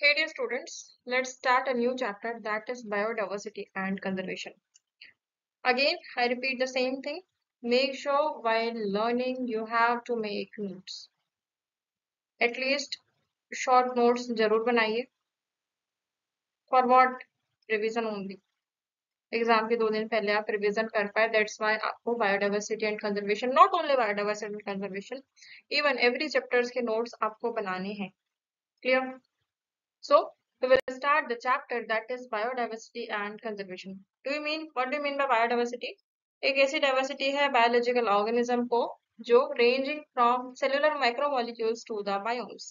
Hey dear students, let's start a new chapter that is biodiversity and conservation. Again, I repeat the same thing. Make sure while learning you have to make notes. At least short notes जरूर बनाइए. For what? Revision only. Exam के 2 दिन पहले आप revision कर पाए. That's why आपको biodiversity and conservation, not only biodiversity and conservation, even every chapters के नोट्स आपको बनाने हैं. Clear? So we will start the chapter that is biodiversity and conservation. What do you mean by biodiversity? एक ऐसी diversity है biological organism को जो ranging from cellular micromolecules to the biomes.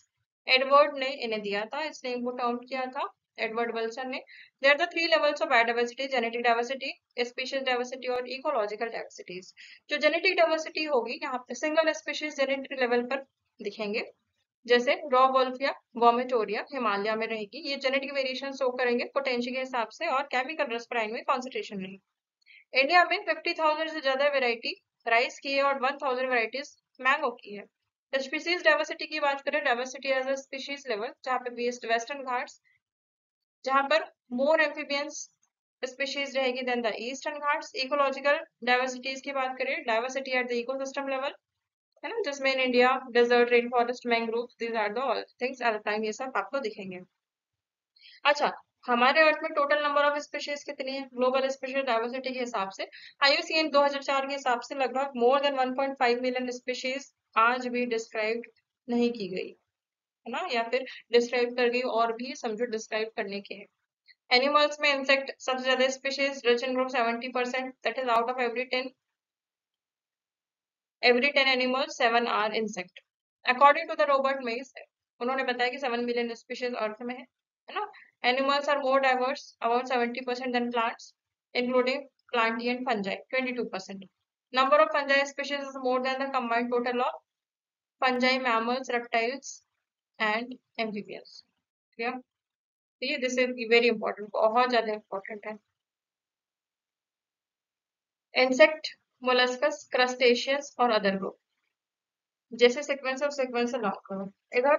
Edward ने इन्हें दिया था, इस नेम को टर्म किया था एडवर्ड विल्सन ने. There are the 3 levels of biodiversity: genetic diversity, species diversity और ecological diversities. जो genetic diversity होगी यहाँ पे single species genetic level पर दिखेंगे, जैसे रॉ वोल्फ या वॉमिटोरिया हिमालय में रहेगी. ये जेनेटिक वेरिएशन शो करेंगे पोटेंशियल के हिसाब से और केमिकल रेस्पिराइन में कॉन्सेंट्रेशन रहेगी. इंडिया में 50,000 से ज्यादा वेराइटी राइस की है और 1,000 वेराइटीज मैंगो की है. स्पीशीज डाइवर्सिटी की बात करें, diversity as a species level, जहाँ पे वेस्टर्न घाट्स, जहाँ पर मोर एम्फीबियंस स्पीशीज रहेगी than the Eastern Ghats. Ecological diversities की बात करें, diversity at the ecosystem level, है ना, जिसमें in India desert, rain forest, mangrove, these are the all things at the time, ये सब आपको दिखेंगे. अच्छा, हमारे अर्थ में टोटल नंबर ऑफ स्पीशीज कितनी है ग्लोबल स्पीशीज डाइवर्सिटी के हिसाब से? आईयूसीएन 2004 के हिसाब से लगभग मोर देन 1.5 मिलियन स्पीशीज आज भी डिस्क्राइब नहीं की गई है ना, या फिर डिस्क्राइब कर गई और भी समझो डिस्क्राइब करने के हैं. एनिमल्स में इंसेक्ट सबसे ज्यादा species, rich in group 70%, that is out of every 10 animals 7 are insect. According to the Robert Mays, उन्होंने बताया कि 7 मिलियन स्पीशीज अर्थ में है ना. Animals are more diverse about 70% than plants, including plantae and fungi 22%. Number of fungi species is more than the combined total of fungi, mammals, reptiles and amphibians. Clear? ये this is very important, बहुत ज्यादा important है. Insect, molluscs, क्रस्टेशियस और other group. जैसे sequence of sequence long करो. इधर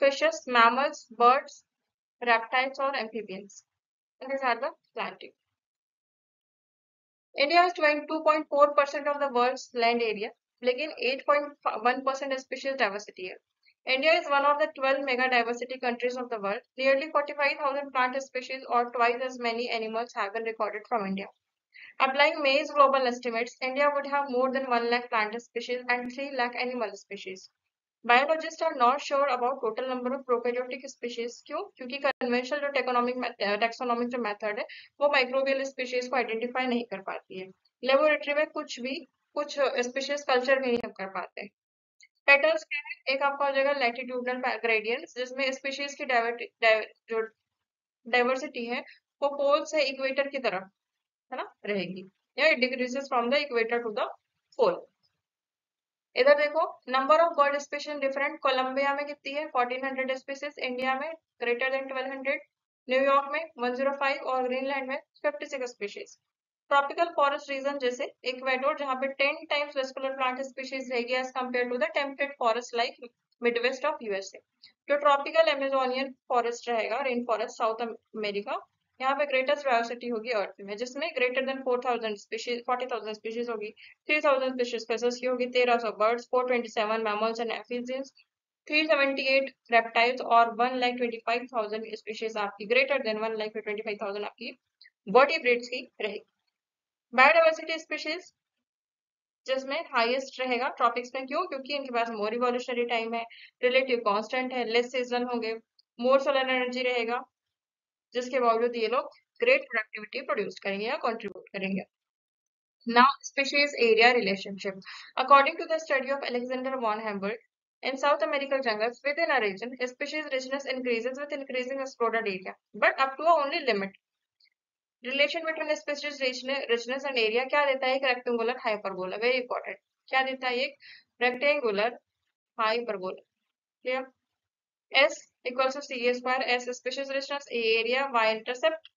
fishes, mammals, birds, reptiles और amphibians. And these are the plantae. India has 22.4% of the world's land area, लेकिन 8.1% species diversity है. India is one of the 12 mega diversity countries of the world. Nearly 45,000 plant species or twice as many animals have been recorded from India. Applying May's global estimates, India would have more than 1 lakh plant species and 3 lakh animal species. Biologists are not sure about total number of prokaryotic species. क्यों? क्योंकि conventional जो taxonomic जो method है वो microbial species को identify नहीं कर पाती है. लेबोरेटरी में कुछ स्पीशीज कल्चर भी नहीं कर पाते. पेटल्स क्या है? एक आपका हो जाएगा लैटिट्यूडनल ग्रेडियंट्स, जिसमें स्पीशीज की जो डाइवर्सिटी है वो पोल से इक्वेटर की तरफ है ना रहेगी, या it decreases from the equator to the pole. इधर देखो, number of bird species different. Colombia में कितनी है? 1400 स्पीशीज. इंडिया में ग्रेटर देन 1200. न्यूयॉर्क में 105 और ग्रीनलैंड में 56 स्पीशीज. ट्रॉपिकल फॉरेस्ट रीजन जैसे इक्वेडोर, जहाँ पे 10 टाइम्स वेस्कुलर प्लांट स्पीशीज रहेगी as compared to the temperate forest like Midwest of USA. जो ट्रॉपिकल एमेजोनियन फॉरेस्ट रहेगा, रेन फॉरेस्ट साउथ अमेरिका, यहाँ पे ग्रेटेस्ट डाइवर्सिटी होगी अर्थ में, जिसमें ग्रेटर देन 4,000 स्पीशीज 40,000 स्पीशीज होगी. 3,000 स्पीशीज की होगी. 1300 birds, 427 mammals and amphibians, 378 reptiles और 1,25,000 स्पीशीज आपकी ग्रेटर देन 1,25,000 आपकी वर्टिब्रेट्स की रहेगी. बायोडाइवर्सिटी स्पीशीज जिसमें हाईएस्ट रहेगा ट्रॉपिक्स में. क्यों? क्योंकि इनके पास मोर इवोल्यूशनरी टाइम है, रिलेटिव कांस्टेंट है, लेस सीजन होंगे, मोर सोलर एनर्जी रहेगा, जिसके बावजूद ये लोग ग्रेट प्रोडक्टिविटी प्रोड्यूस करेंगे या कंट्रीब्यूट करेंगे. Now, species area relationship. According to the study of Alexander von Humboldt, in South American jungles within a region, species richness increases with increasing explored area, but up to a only limit. Relation between species richness and area क्या देता है? एक rectangular hyperbola. Very important. क्या देता है? एक rectangular hyperbola. Clear? S equals to C A square. S species richness, A area, Y intercept,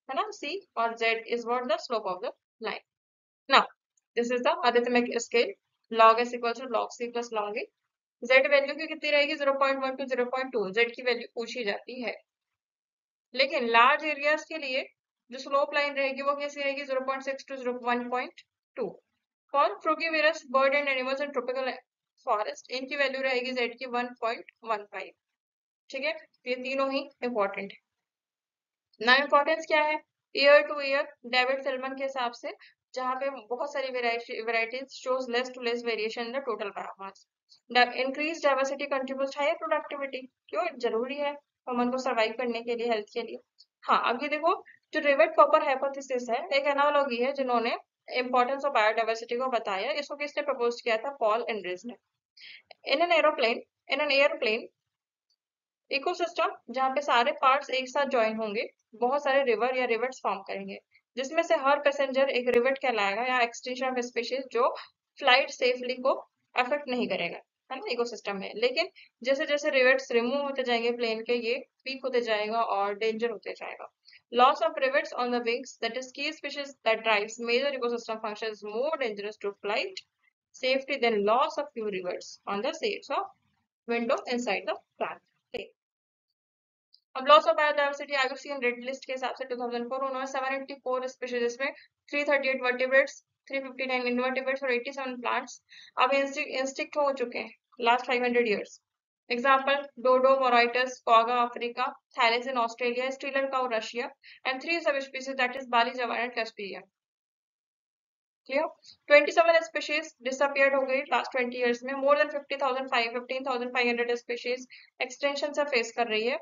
है ना, C, और Z is what the slope of the line. Now, this is the arithmetic scale. Log S equals to log C plus log A. Z value की कितनी रहेगी? 0.1 to 0.2. Z की value पूछी जाती है. लेकिन लार्ज एरियाज के लिए जो स्लोप लाइन रहेगी वो कैसी रहेगी, 0.6 to 1.2। For frugivorous bird and animals and tropical forest इनकी वैल्यू रहेगी Z की 1.15। ठीक है, ये तीनों ही इंपॉर्टेंट है। ना इम्पोर्टेंस क्या है, year to year David Selman के हिसाब से, जहाँ पे बहुत सारी varieties shows less to less variation in the total biomass. Increase diversity contributes higher productivity, क्यों जरूरी है ह्यूमन को सर्वाइव करने के लिए, हेल्थ के लिए। हाँ, आगे देखो, जो रिवेट कॉपर हाइपोथेसिस है एक एनालॉजी है जिन्होंने इंपॉर्टेंस ऑफ बायोडाइवर्सिटी को बताया। इसको किसने प्रपोज किया था, पॉल एंड्रिज ने। इन एन एयरप्लेन इकोसिस्टम जहाँ पे सारे पार्ट्स एक साथ ज्वाइन होंगे, बहुत सारे रिवर या रिवर्ट्स फॉर्म करेंगे, जिसमें से हर पैसेंजर एक रिवर्ट कहलाएगा या एक्सटेंशन ऑफ स्पीशीज, जो फ्लाइट सेफली को अफेक्ट नहीं करेगा, है ना, इकोसिस्टम में। लेकिन जैसे जैसे रिवर्ट्स रिमूव होते जाएंगे प्लेन के, ये वीक होते जाएगा और डेंजर होते जाएगा। Loss of rivets on the wings, that is key species that drives major ecosystem functions, more dangerous to flight safety than loss of few rivers on the shades of window inside the plant। अब loss of biodiversity IUCN red list के हिसाब से 2004 उन्होंने 784 species में 338 vertebrates, 359 invertebrates और 87 plants अब instinct हो चुके हैं last 500 years. Example, dodo Mauritius quagga Africa, थैलेस in Australia, Steller cow Russia and 3 sub species that is Bali Javan and Caspian. Clear, 27 species disappeared हो गई लास्ट 20 इयर्स में। मोर देन 15,500 स्पीशीज एक्सटेंशन से face कर रही है।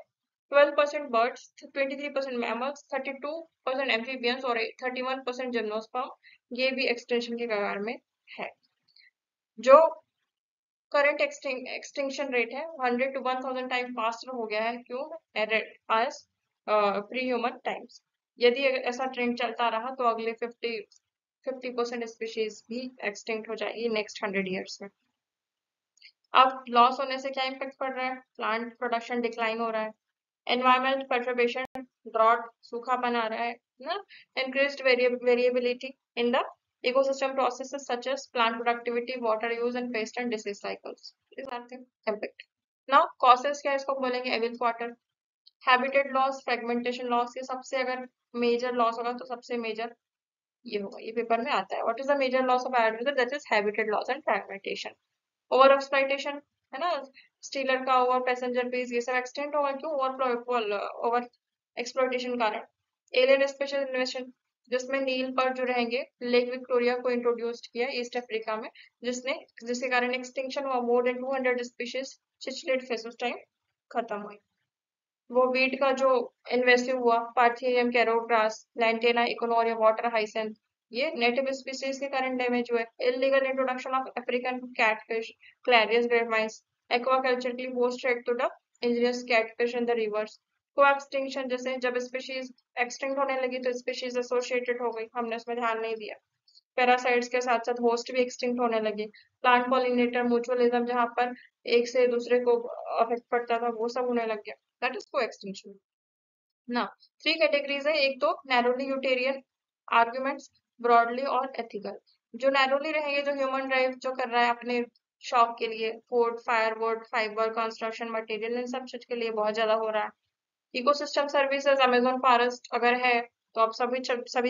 12% birds, 23% mammals, 32% amphibians और 31% gymnosperm, ये भी एक्सटेंशन के कगार में है। जो करंट एक्सटिंक्शन रेट है 100 to 1000 टाइम फास्टर हो गया है, क्यों, एज प्री ह्यूमन टाइम्स। यदि ऐसा ट्रेंड चलता रहा तो अगले 50% स्पीशीज भी एक्सटिंक्ट हो जाएगी नेक्स्ट 100 इयर्स में। अब लॉस होने से क्या इम्पेक्ट पड़ रहा है, प्लांट प्रोडक्शन डिक्लाइन हो रहा है, एनवायरमेंट परटर्बेशन, ड्रॉट, सूखापन आ रहा है ना, increased variability in the ecosystem processes such as plant productivity, water use and pest and disease cycles. These are the impact. Now causes क्या इसको बोलेंगे, evil quartet, habitat loss, fragmentation loss. ये सबसे अगर major loss होगा तो सबसे major ये होगा, ये पेपर में आता है। What is the major loss of biodiversity, that is habitat loss and fragmentation. Over exploitation है ना, स्टीलर का ओवर, पैसेंजर बेस, ये सब एक्सटेंड होगा, क्यों, ओवर एक्सप्लॉइटेशन कारण। एलियन स्पेशल इन्वेशन, जिसमें नील पर जो रहेंगे, लेक विक्टोरिया को इंट्रोड्यूस किया ईस्ट अफ्रीका में, जिसके कारण एक्सटिंक्शन हुआ, more than 200 species cichlid fish उस टाइम खत्म हुई। वो वीट का जो इन्वेसिव हुआ, पार्थियम कैरोग्रास, लैंटेना इकोनोरिया, वाटर हाइसेंथ, ये नेटिव स्पीसीज के कारण डैमेज हुए। Illegal introduction of African catfish, Clarias ग्रेमाइस, एक्वाकल्चर की posed threat to the Angénieux catfish in the reverse. को एक्सटिंक्शन, जैसे जब स्पीशीज एक्सटिंक्ट होने लगी तो स्पीशीज एसोसिएटेड हो गई, हमने उसमें ध्यान नहीं दिया। पैरासाइट्स के साथ साथ होस्ट भी एक्सटिंक्ट होने लगे। प्लांट पॉलिनेटर म्यूचुअलिज्म, जहां पर एक से दूसरे को अफेक्ट पड़ता था, वो सब होने लग गया, दैट इज को एक्सटिंक्शन ना। 3 कैटेगरीज है, एक तो नैरोली यूटेरियन आर्ग्यूमेंट्स, ब्रॉडली और एथिकल। जो नैरोली रहेंगे, जो ह्यूमन ड्राइव जो कर रहा है अपने शौक के लिए, food, firewood, fibre, construction material, इन सब चीज के लिए बहुत ज्यादा हो रहा है। इकोसिस्टम सर्विसेज, अमेजोन फॉरेस्ट अगर है तो अब सभी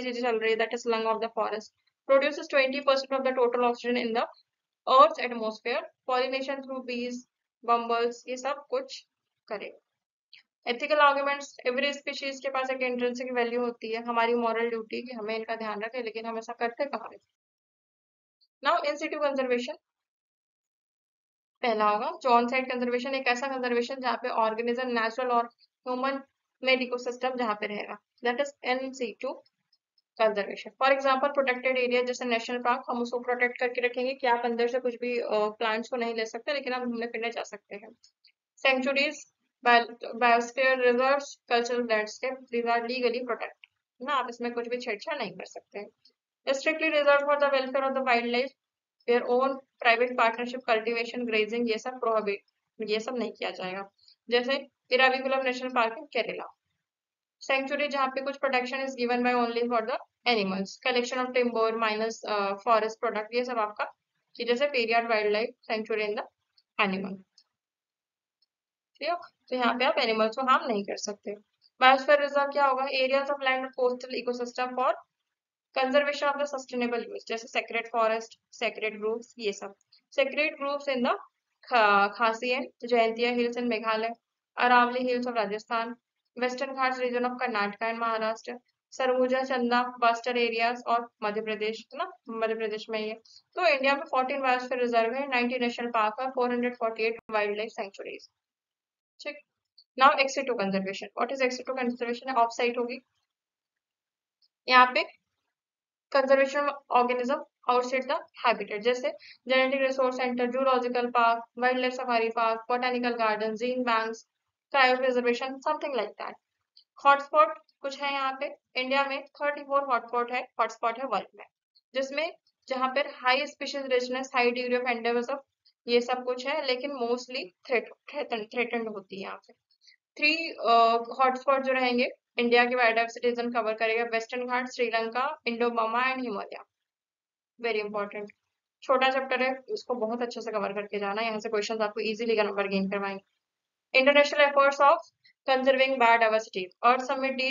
चीजें चल रही है, that is lung of the forest, produces 20% of the total oxygen in the earth atmosphere, pollination through बीज, बम्बल्स, ये सब कुछ करेगा। एथिकल आर्गुमेंट्स, एवरी स्पीशीज के पास एक इंट्रिंसिक वैल्यू होती है, हमारी मॉरल ड्यूटी कि हमें इनका ध्यान रखें, लेकिन हम ऐसा करते कहाँ है। नाउ इन सिटू कंजर्वेशन पहला होगा, जो ऑन साइट कंजर्वेशन, एक ऐसा कंजर्वेशन जहाँ पे ऑर्गेनिज्म नेचुरल और ह्यूमन मेड इकोसिस्टम जहाँ पे रहेगा, that is in Situ conservation. For example, protected area जैसे नेशनल पार्क, हम उसको प्रोटेक्ट करके रखेंगे कि आप अंदर से कुछ भी प्लांट्स को नहीं ले सकते, लेकिन आप घूमने फिरने जा सकते हैं। Sanctuaries, biosphere reserves, cultural landscape, these are legally protect ना, आप इसमें कुछ भी छेड़छाड़ नहीं कर सकते। Strictly reserve for the welfare of the wildlife, their own private partnership, cultivation, grazing, ये सब प्रोहिबिट, ये सब नहीं किया जाएगा। जैसे Eravikulam national park in Kerala. Sanctuary, जहाँ पे कुछ protection is given by only for the animals, collection of timber minus forest product, ये सब आपका, कि जैसे Periyar wild life sanctuary in the animal. ठीक है, तो यहाँ पे आप एनिमल्स को हार्म नहीं कर सकते। बायोस्फीयर रिजर्व क्या होगा? एरियाज ऑफ लैंड और coastal ecosystem for conservation of the sustainable use, जैसे सेक्रेट फॉरेस्ट, सेक्रेट ग्रुप्स, ये सब। Sacred groups in the Khasi and Jaintia hills in Meghalaya, Aravalli hills of Rajasthan, Western Ghats region of Karnataka and Maharashtra, Surguja, Chanda, Bastar areas और मध्य प्रदेश, है ना, मध्य प्रदेश में ये। तो इंडिया में 14 बायोस्फीयर रिजर्व है, 90 नेशनल पार्क और 448 वाइल्ड लाइफ सेंचुरीज। ठीक। Now ex situ conservation. What is ex situ conservation? Off site होगी यहाँ पे। Conservation organism outside the habitat, जैसे genetic resource centre, zoological park, wildlife safari park, botanical garden, gene banks, cryopreservation, something like that. Hotspot कुछ है यहाँ पे। India में 34 hotspot है वर्ल्ड में, जिसमें जहाँ पर high species richness, high degree of endemism, ये सब कुछ है, लेकिन मोस्टली थ्रेटेंड होती है यहाँ पे। 3 हॉटस्पॉट जो रहेंगे, इंडिया की बायोडाइवर्सिटी जोन कवर करेगा, western Ghat, Sri Lanka, Indo Burma and Himalaya. Very important, छोटा चैप्टर है, इसको बहुत अच्छे से कवर करके जाना, यहाँ से क्वेश्चंस आपको इजीली नंबर गेन करवाएंगे। International efforts of conserving biodiversity, earth summit D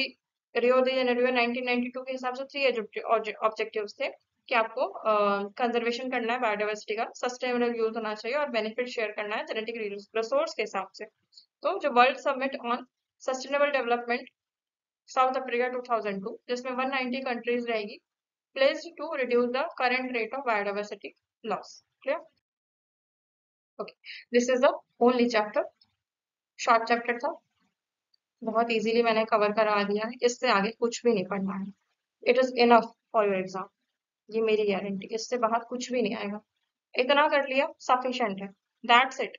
Rio de Janeiro 1992 के हिसाब से 3 ऑब्जेक्टिव्स थे कि आपको कंजर्वेशन करना है बायोडाइवर्सिटी का, सस्टेनेबल यूज होना चाहिए और बेनिफिट शेयर करना है जेनेटिक रिसोर्स के हिसाब से। तो जो world summit on sustainable development south Africa 2002, जिसमें 190 कंट्रीज रहेगी, pledged to reduce the current rate of biodiversity loss. Clear? Okay. This is the only chapter. Short chapter था, बहुत इजीली मैंने कवर करवा दिया है, इससे आगे कुछ भी नहीं पढ़ना है। It is enough for your exam, ये मेरी गारंटी, इससे बाहर कुछ भी नहीं आएगा। इतना कर लिया सफिशिएंट है, दैट्स इट।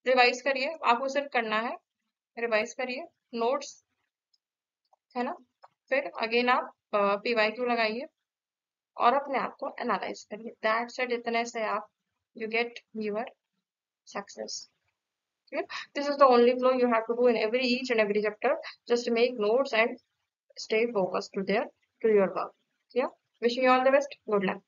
रिवाइज करिए, आपको सिर्फ करना है, रिवाइज करिए नोट्स, है ना, फिर अगेन आप PYQ लगाइए और अपने आप को एनालाइज करिए, दैट्स इट। इतने से आप you get your success. Okay? This is the only flow you have to do in each and every chapter. Just make notes and stay focused to your work. Yeah. Wishing you all the best. Good luck.